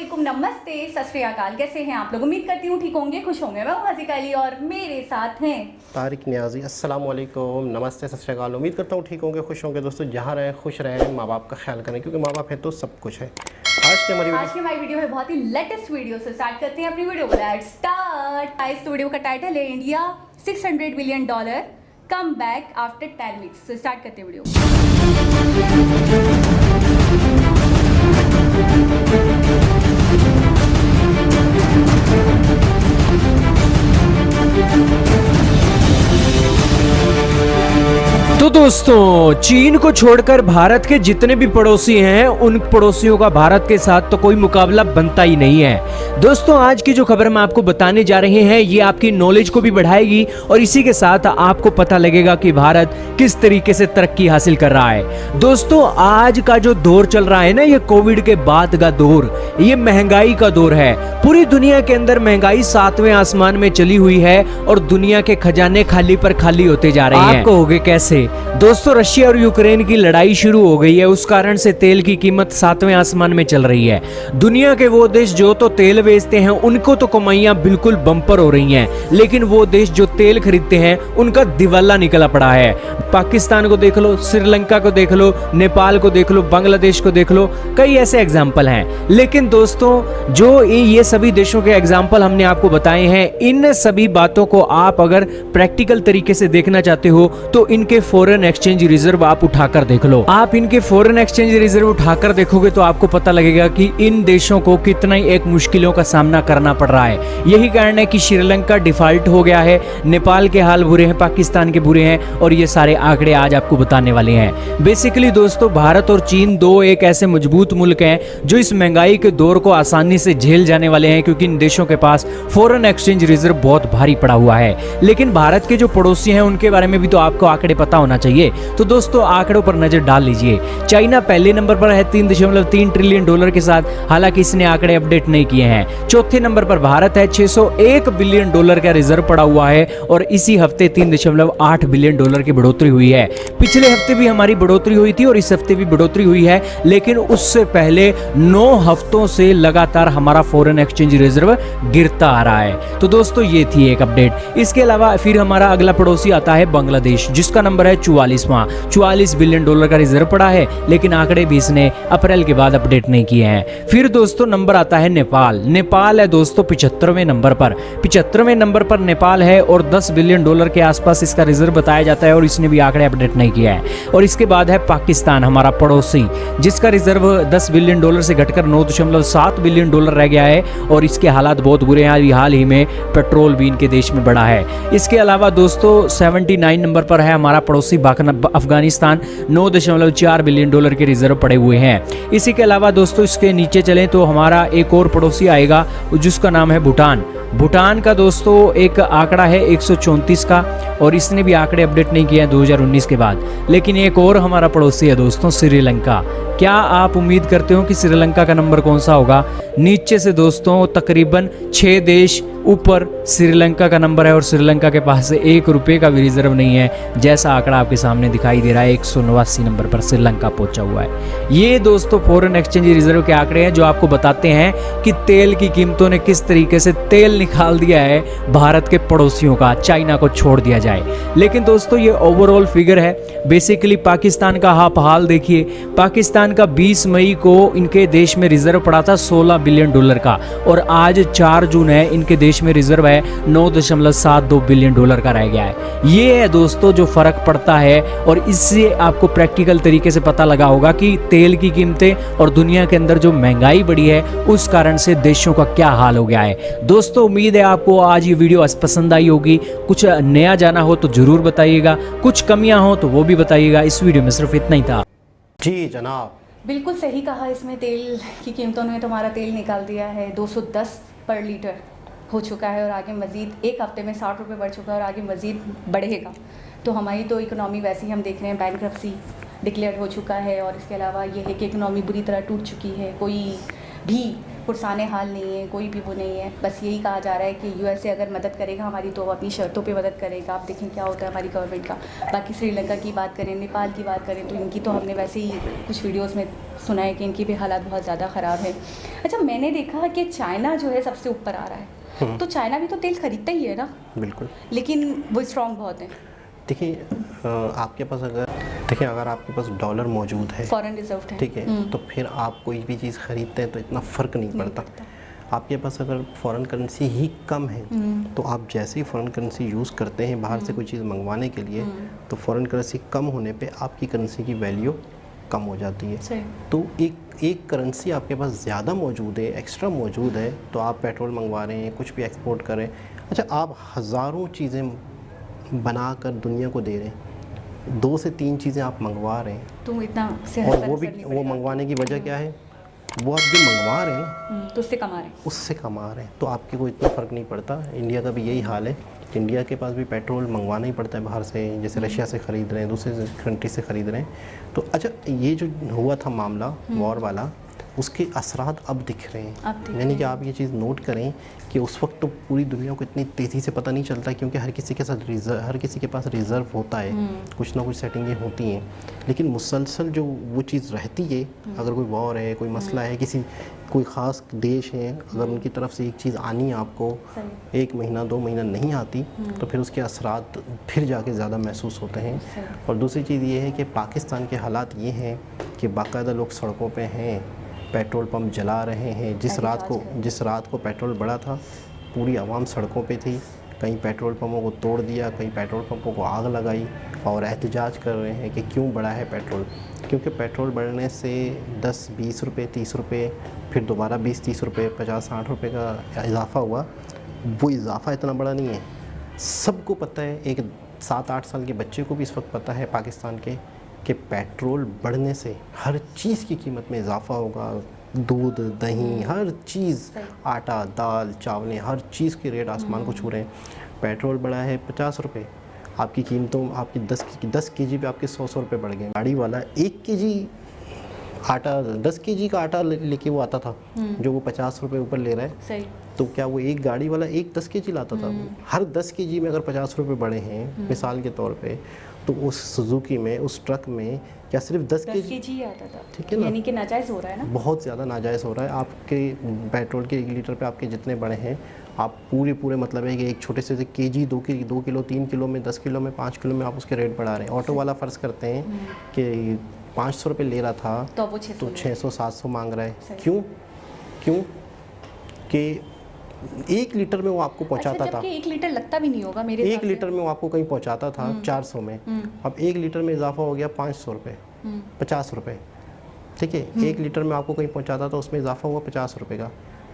वालेकुम, नमस्ते, सत श्री अकाल। कैसे हैं आप लोग? उम्मीद करती हूँ ठीक होंगे, खुश होंगे। मैं हूँ हसीका अली और मेरे साथ हैं तारिक नियाजी। अस्सलाम वालेकुम, नमस्ते, सत श्री अकाल। उम्मीद करता हूँ ठीक होंगे, खुश होंगे। दोस्तों जहाँ रहें खुश रहें, माँ बाप का ख्याल करें क्योंकि माँ बाप है तो सब कुछ है। आज की हमारी वीडियो है बहुत ही लेटेस्ट वीडियो से स्टार्ट करते हैं अपनी वीडियो को। Let's start. इस वीडियो का टाइटल है India $600 billion come back after 10 weeks. तो स्टार्ट करते हैं वीडियो। तो दोस्तों, चीन को छोड़कर भारत के जितने भी पड़ोसी हैं, उन पड़ोसियों का भारत के साथ तो कोई मुकाबला बनता ही नहीं है। दोस्तों, आज की जो खबर मैं आपको बताने जा रहे हैं, ये आपकी नॉलेज को भी बढ़ाएगी और इसी के साथ आपको पता लगेगा कि भारत किस तरीके से तरक्की हासिल कर रहा है। दोस्तों, आज का जो दौर चल रहा है ना, ये कोविड के बाद का दौर, ये महंगाई का दौर है। पूरी दुनिया के अंदर महंगाई 7वें आसमान में चली हुई है और दुनिया के खजाने खाली पर खाली होते जा रहे हैं। आप कहोगे कैसे? दोस्तों, रशिया और यूक्रेन की लड़ाई शुरू हो गई है, उस कारण से तेल की कीमत 7वें आसमान में चल रही है। दुनिया के वो देश जो तो तेल बेचते हैं, उनको तो कमाइयां बिल्कुल बम्पर हो रही हैं, लेकिन वो देश जो तेल खरीदते हैं, उनका दिवाला निकला पड़ा है। पाकिस्तान को देख लो, श्रीलंका को देख लो, नेपाल को देख लो, बांग्लादेश को देख लो, कई ऐसे एग्जाम्पल हैं। लेकिन दोस्तों, जो ये सभी देशों के एग्जाम्पल हमने आपको बताए हैं, इन सभी बातों को आप अगर प्रैक्टिकल तरीके से देखना चाहते हो तो इनके फॉरेन एक्सचेंज रिजर्व आप उठाकर देख लो। आप इनके फॉरेन एक्सचेंज रिजर्व उठाकर देखोगे तो आपको पता लगेगा कि इन देशों को कितना ही एक मुश्किलों का सामना करना पड़ रहा है। यही कारण है कि श्रीलंका डिफॉल्ट हो गया है, नेपाल के हाल बुरे हैं, पाकिस्तान के बुरे हैं और ये सारे आंकड़े आज आपको बताने वाले हैं। बेसिकली दोस्तों, भारत और चीन दो एक ऐसे मजबूत मुल्क हैं जो इस महंगाई के दौर को आसानी से झेल जाने वाले हैं, क्योंकि इन देशों के पास फॉरेन एक्सचेंज रिजर्व बहुत भारी पड़ा हुआ है। लेकिन भारत के जो पड़ोसी हैं, उनके बारे में भी तो आपको आंकड़े पता होना चाहिए। तो दोस्तों, आंकड़ों पर नजर डाल लीजिए। चाइना पहले नंबर पर है $3.3 ट्रिलियन के साथ, हालांकि इसने आंकड़े अपडेट नहीं किए हैं। चौथे नंबर पर भारत है, $601 बिलियन का रिजर्व पड़ा हुआ है और इसी हफ्ते $3.8 बिलियन की बढ़ोतरी हुई है। पिछले हफ्ते भी हमारी बढ़ोतरी हुई थी और इस हफ्ते भी बढ़ोतरी हुई है, लेकिन उससे पहले 9 हफ्तों से लगातार हमारा फॉरेन एक्सचेंज रिजर्व गिरता आ रहा है। तो दोस्तों, ये थी एक अपडेट। इसके अलावा फिर हमारा अगला पड़ोसी आता है बांग्लादेश, जिसका नंबर है 44 बिलियन डॉलर का रिजर्व पड़ा है, लेकिन आंकड़े भी इसने अप्रैल के बाद अपडेट नहीं किए हैं। फिर दोस्तों नंबर आता है नेपाल है दोस्तों 75वें नंबर पर। 75वें नंबर पर नेपाल है और $10 बिलियन के आसपास इसका रिजर्व बताया जाता है और इसने भी आंकड़े अपडेट नहीं किया है। और इसके बाद है पाकिस्तान, हमारा पड़ोसी, जिसका रिजर्व $10 बिलियन से घटकर $9.7 बिलियन रह गया है और इसके हालात बहुत बुरे हैं। हाल ही में पेट्रोल भी इनके देश में बढ़ा है। इसके अलावा दोस्तों 79 नंबर पर है हमारा पड़ोसी अफगानिस्तान, $9.4 बिलियन के रिजर्व पड़े हुए हैं। इसी के अलावा दोस्तों, इसके नीचे चलें तो हमारा एक और पड़ोसी आएगा जिसका नाम है भूटान का दोस्तों एक आंकड़ा है 134 का और इसने भी आंकड़े अपडेट नहीं किया है 2019 के बाद। लेकिन एक और हमारा पड़ोसी है दोस्तों, श्रीलंका। क्या आप उम्मीद करते हो कि श्रीलंका का नंबर कौन सा होगा? नीचे से दोस्तों तकरीबन 6 देश ऊपर श्रीलंका का नंबर है और श्रीलंका के पास से ₹1 का भी रिजर्व नहीं है, जैसा आंकड़ा आपके सामने दिखाई दे रहा है। 189 नंबर पर श्रीलंका पहुंचा हुआ है। ये दोस्तों फॉरेन एक्सचेंज रिजर्व के आंकड़े हैं जो आपको बताते हैं कि तेल की कीमतों ने किस तरीके से तेल निकाल दिया है भारत के पड़ोसियों का, चाइना को छोड़ दिया जाए। लेकिन दोस्तों, ये ओवरऑल फिगर है। बेसिकली पाकिस्तान का आप हाल देखिए। पाकिस्तान का 20 मई को इनके देश में रिजर्व पड़ा था $16 बिलियन का और आज 4 जून है, इनके देश में रिजर्व है $9.72 बिलियन का रह गया है। ये है दोस्तों जो फर्क पड़ता है और इससे आपको प्रैक्टिकल तरीके से पता लगा होगा कि तेल की कीमतें और दुनिया के अंदर जो महंगाई बढ़ी है, उस कारण से देशों का क्या हाल हो गया है। दोस्तों, उम्मीद है आपको आज ये वीडियो पसंद आई होगी। कुछ नया जाना हो तो जरूर बताइएगा, कुछ कमियां हो तो वो भी बताइएगा। इस वीडियो में सिर्फ इतना ही था। जी जनाब, बिल्कुल सही कहा। इसमें तेल की कीमतों ने तुम्हारा तेल निकाल दिया है। 210 पर लीटर हो चुका है और आगे मज़ीद एक हफ्ते में ₹60 बढ़ चुका है और आगे मज़ीद बढ़ेगा। तो हमारी तो इकोनॉमी वैसे ही हम देख रहे हैं, बैंक्रप्सी डिक्लेयर हो चुका है और इसके अलावा ये है कि इकोनॉमी बुरी तरह टूट चुकी है। कोई भी पुरसाने हाल नहीं है, कोई भी वो नहीं है। बस यही कहा जा रहा है कि यूएसए अगर मदद करेगा हमारी तो अपनी शर्तों पे मदद करेगा। आप देखें क्या होता है हमारी गवर्नमेंट का। बाकी श्रीलंका की बात करें, नेपाल की बात करें तो इनकी तो हमने वैसे ही कुछ वीडियोस में सुना है कि इनकी भी हालात बहुत ज़्यादा ख़राब है। अच्छा, मैंने देखा कि चाइना जो है सबसे ऊपर आ रहा है, तो चाइना भी तो तेल खरीदता ही है ना? बिल्कुल। लेकिन वो स्ट्रॉन्ग बहुत है। देखिए आपके पास अगर आपके पास डॉलर मौजूद है, फॉरेन रिजर्व है, ठीक है, तो फिर आप कोई भी चीज़ खरीदते हैं तो इतना फ़र्क नहीं पड़ता। आपके पास अगर फॉरेन करेंसी ही कम है तो आप जैसे ही फॉरेन करेंसी यूज़ करते हैं बाहर से कोई चीज़ मंगवाने के लिए, तो फॉरेन करेंसी कम होने पे आपकी करेंसी की वैल्यू कम हो जाती है। तो एक करेंसी आपके पास ज़्यादा मौजूद है, एक्स्ट्रा मौजूद है, तो आप पेट्रोल मंगवा रहे हैं, कुछ भी एक्सपोर्ट कर रहे हैं। अच्छा, आप हज़ारों चीज़ें बना कर दुनिया को दे रहे हैं, 2 से 3 चीज़ें आप मंगवा रहे हैं, तो इतना और वो मंगवाने की वजह क्या है? वो आप जो मंगवा रहे हैं ना, तो उससे कमा रहे हैं, उससे कमा रहे हैं, तो आपके को इतना फ़र्क नहीं पड़ता। इंडिया का भी यही हाल है। इंडिया के पास भी पेट्रोल मंगवाना ही पड़ता है बाहर से, जैसे रशिया से ख़रीद रहे हैं, दूसरे कंट्री से ख़रीद रहे हैं। तो अच्छा, ये जो हुआ था मामला वॉर वाला, उसके असरात अब दिख रहे हैं। यानी कि आप ये चीज़ नोट करें कि उस वक्त तो पूरी दुनिया को इतनी तेज़ी से पता नहीं चलता, क्योंकि हर किसी के पास रिज़र्व होता है, कुछ ना कुछ सेटिंगें होती हैं, लेकिन मुसलसल जो वो चीज़ रहती है, अगर कोई वॉर है, कोई मसला है, कोई ख़ास देश है, अगर उनकी तरफ से एक चीज़ आनी है आपको 1 महीना 2 महीना नहीं आती, तो फिर उसके असरात फिर जाके ज़्यादा महसूस होते हैं। और दूसरी चीज़ ये है कि पाकिस्तान के हालात ये हैं कि बाकायदा लोग सड़कों पे हैं, पेट्रोल पंप जला रहे हैं। जिस रात को पेट्रोल बढ़ा था, पूरी आवाम सड़कों पे थी। कहीं पेट्रोल पंपों को तोड़ दिया, कहीं पेट्रोल पंपों को आग लगाई, और एहतजाज कर रहे हैं कि क्यों बढ़ा है पेट्रोल। क्योंकि पेट्रोल बढ़ने से 10-20 रुपये 30 रुपये, फिर दोबारा 20-30 रुपये 50-60 रुपये का इजाफ़ा हुआ। वो इजाफ़ा इतना बड़ा नहीं है, सबको पता है, एक 7-8 साल के बच्चे को भी इस वक्त पता है पाकिस्तान के, कि पेट्रोल बढ़ने से हर चीज़ की कीमत में इजाफ़ा होगा। दूध, दही, हर चीज़, आटा, दाल, चावलें, हर चीज़ के रेट आसमान को छू रहे हैं। पेट्रोल बढ़ा है 50 रुपये, आपकी कीमतों, आपकी 10 केजी पे आपके 100 रुपये बढ़ गए। गाड़ी वाला 1 केजी आटा, 10 केजी का आटा लेके वो आता था, जो वो 50 रुपये ऊपर ले रहा है। सही। तो क्या वो एक गाड़ी वाला 10 केजी लाता था? हर 10 केजी में अगर 50 रुपये बढ़े हैं मिसाल के तौर पे, तो उस सुजुकी में, उस ट्रक में क्या सिर्फ 10 केजी आता था? ठीक है ना, यानी कि नाजायज़ हो रहा है ना, बहुत ज़्यादा नाजायज़ हो रहा है। आपके पेट्रोल के 1 लीटर पे आपके जितने बढ़े हैं, आप पूरे मतलब है कि एक छोटे से केजी 2 किलो 3 किलो में, 10 किलो में, 5 किलो में आप उसके रेट बढ़ा रहे हैं। ऑटो वाला फ़र्ज़ करते हैं कि 500 रुपये ले रहा था, तो वो 600-700 मांग रहा है। क्यों कि 1 लीटर में वो आपको पहुंचाता था, 1 लीटर लगता भी नहीं होगा मेरे 1 लीटर में वो आपको कहीं पहुंचाता था 400 में, अब 1 लीटर में इजाफा हो गया 500 रुपये, 50 रुपये, ठीक है। 1 लीटर में आपको कहीं पहुंचाता था, उसमें इजाफा हुआ 50 रुपये का,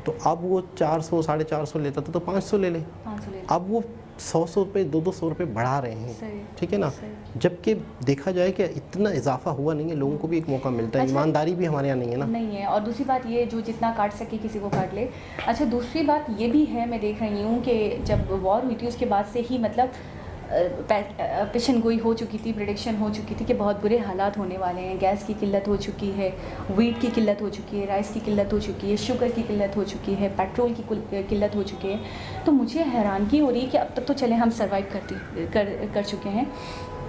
तो अब वो 400 450 लेता था, तो 500 ले ले। अब वो 100 रुपये 200 रुपये बढ़ा रहे हैं, ठीक है ना। जबकि देखा जाए कि इतना इजाफा हुआ नहीं है, लोगों को भी एक मौका मिलता है। अच्छा, ईमानदारी भी हमारे यहाँ नहीं है ना, नहीं है। और दूसरी बात ये, जो जितना काट सके किसी को काट ले। अच्छा, दूसरी बात ये भी है, मैं देख रही हूँ कि जब वॉर हुई थी उसके बाद से ही मतलब पेशन गोई हो चुकी थी, प्रेडिक्शन हो चुकी थी कि बहुत बुरे हालात होने वाले हैं। गैस की किल्लत हो चुकी है, वीट की किल्लत हो चुकी है, राइस की किल्लत हो चुकी है, शुगर की किल्लत हो चुकी है, पेट्रोल की किल्लत हो चुकी है। तो मुझे हैरानगी हो रही है कि अब तक तो चले हम सर्वाइव कर चुके हैं,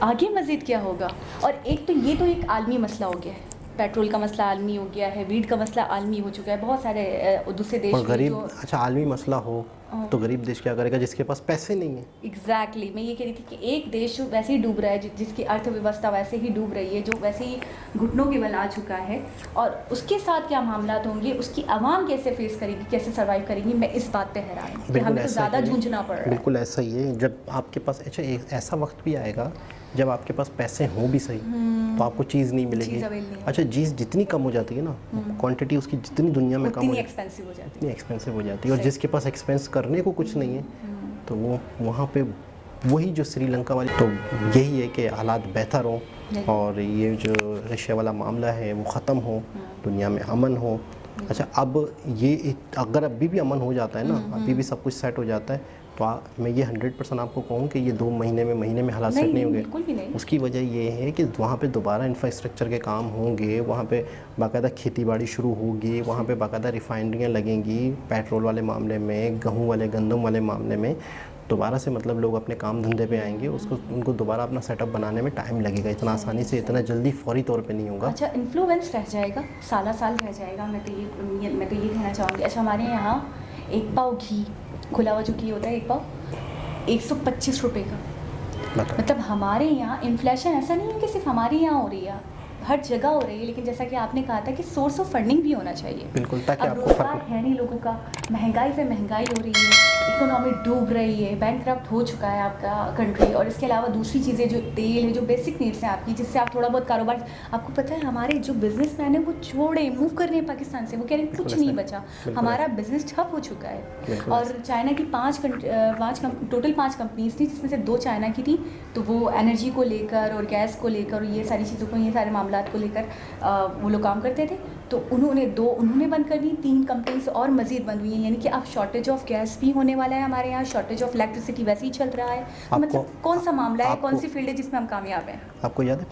आगे मज़ीद क्या होगा। और एक तो ये तो एक आलमी मसला हो गया है, पेट्रोल का मसला आलमी हो गया है, वीट का मसला आलमी हो चुका है, बहुत सारे दूसरे देश गरीब, अच्छा आलमी मसला हो तो गरीब देश क्या करेगा, जिसके पास पैसे नहीं है। एग्जैक्टली, मैं ये कह रही थी कि एक देश वैसे ही डूब रहा है, जिसकी अर्थव्यवस्था वैसे ही डूब रही है, जो वैसे ही घुटनों के बल आ चुका है, और उसके साथ क्या मामलात होंगे, उसकी आवाम कैसे फेस करेगी, कैसे सर्वाइव करेगी, मैं इस बात पे हैरान हूँ कि हमें तो ज़्यादा जूझना पड़ रहा है। बिल्कुल ऐसा ही है। जब आपके पास, अच्छा ऐसा वक्त भी आएगा जब आपके पास पैसे हों भी सही, तो आपको चीज़ नहीं मिलेगी। अच्छा, चीज़ जितनी कम हो जाती है ना, क्वांटिटी उसकी जितनी दुनिया में कम हो जाती है, इतनी एक्सपेंसिव हो जाती है। और जिसके पास एक्सपेंस करने को कुछ नहीं है, तो वो वहाँ पे वही जो श्रीलंका वाली, तो यही है कि हालात बेहतर हों, और ये जो रशिया वाला मामला है वो ख़त्म हो, दुनिया में अमन हो। अच्छा, अब ये अगर अभी भी अमन हो जाता है ना, अभी भी सब कुछ सेट हो जाता है, तो मैं ये 100% आपको कहूँ कि ये 2 महीने में हालात सेट नहीं होंगे। उसकी वजह ये है कि वहाँ पे दोबारा इंफ्रास्ट्रक्चर के काम होंगे, वहाँ पे बाकायदा खेतीबाड़ी शुरू होगी, वहाँ पे बाकायदा रिफाइनरियाँ लगेंगी, पेट्रोल वाले मामले में, गेहूँ वाले, गंदम वाले मामले में। दोबारा से मतलब लोग अपने काम धंधे पे आएंगे, उसको उनको दोबारा अपना सेटअप बनाने में टाइम लगेगा, इतना आसानी से इतना जल्दी फौरी तौर पे नहीं होगा। अच्छा, इन्फ्लुएंस रह जाएगा, साल रह जाएगा। मैं तो ये कहना चाहूँगी। अच्छा, हमारे यहाँ एक पाव घी, खुला हुआ जो घी होता है, एक पाव 125 रुपये का। मतलब हमारे यहाँ इन्फ्लेशन ऐसा नहीं है कि सिर्फ हमारे यहाँ हो रही है, हर जगह हो रही है। लेकिन जैसा कि आपने कहा था कि सोर्स ऑफ फंडिंग भी होना चाहिए। बिल्कुल, ताकि अब आपको रोजगार है नहीं लोगों का, महंगाई पे महंगाई हो रही है, इकोनॉमी डूब रही है, बैंकक्रप्ट हो चुका है आपका कंट्री। और इसके अलावा दूसरी चीज़ें जो तेल है, जो बेसिक नीड्स हैं आपकी, जिससे आप थोड़ा बहुत कारोबार, आपको पता है हमारे जो बिजनेसमैन है वो छोड़े मूव कर रहे हैं पाकिस्तान से, वो कह रहे हैं कुछ नहीं बचा, हमारा बिजनेस ठप हो चुका है। और चाइना की टोटल 5 कंपनीज थी, जिसमें से 2 चाइना की थी। तो वो एनर्जी को लेकर और गैस को लेकर और ये सारी चीज़ों को, ये सारे मामलात को लेकर वो लोग काम करते थे। तो उन्होंने बंद कर दी, 3 कंपनीज और मज़ीद बंद हुई हैं। यानी कि अब शॉर्टेज ऑफ गैस भी होने वाला है हमारे यहाँ, शॉर्टेज ऑफ इलेक्ट्रिसिटी वैसे ही चल रहा है। तो मतलब कौन सा मामला है, कौन सी फील्ड है जिसमें हम कामयाब हैं? आपको याद है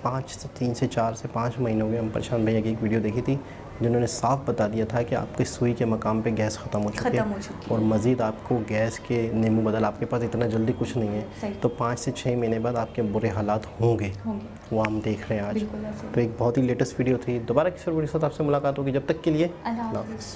3 से 4 से 5 महीने हो गए, हम प्रशांत भैया की एक वीडियो देखी थी जिन्होंने साफ बता दिया था कि आपके सुई के मकाम पे गैस ख़त्म हो चुकी है और मज़ीद आपको गैस के नींबू बदल आपके पास इतना जल्दी कुछ नहीं है। तो 5 से 6 महीने बाद आपके बुरे हालात होंगे, वो हम देख रहे हैं आज। तो एक बहुत ही लेटेस्ट वीडियो थी। दोबारा किसी वीडियो के साथ आपसे मुलाकात होगी, जब तक के लिए अल्लाह हाफ़िज़।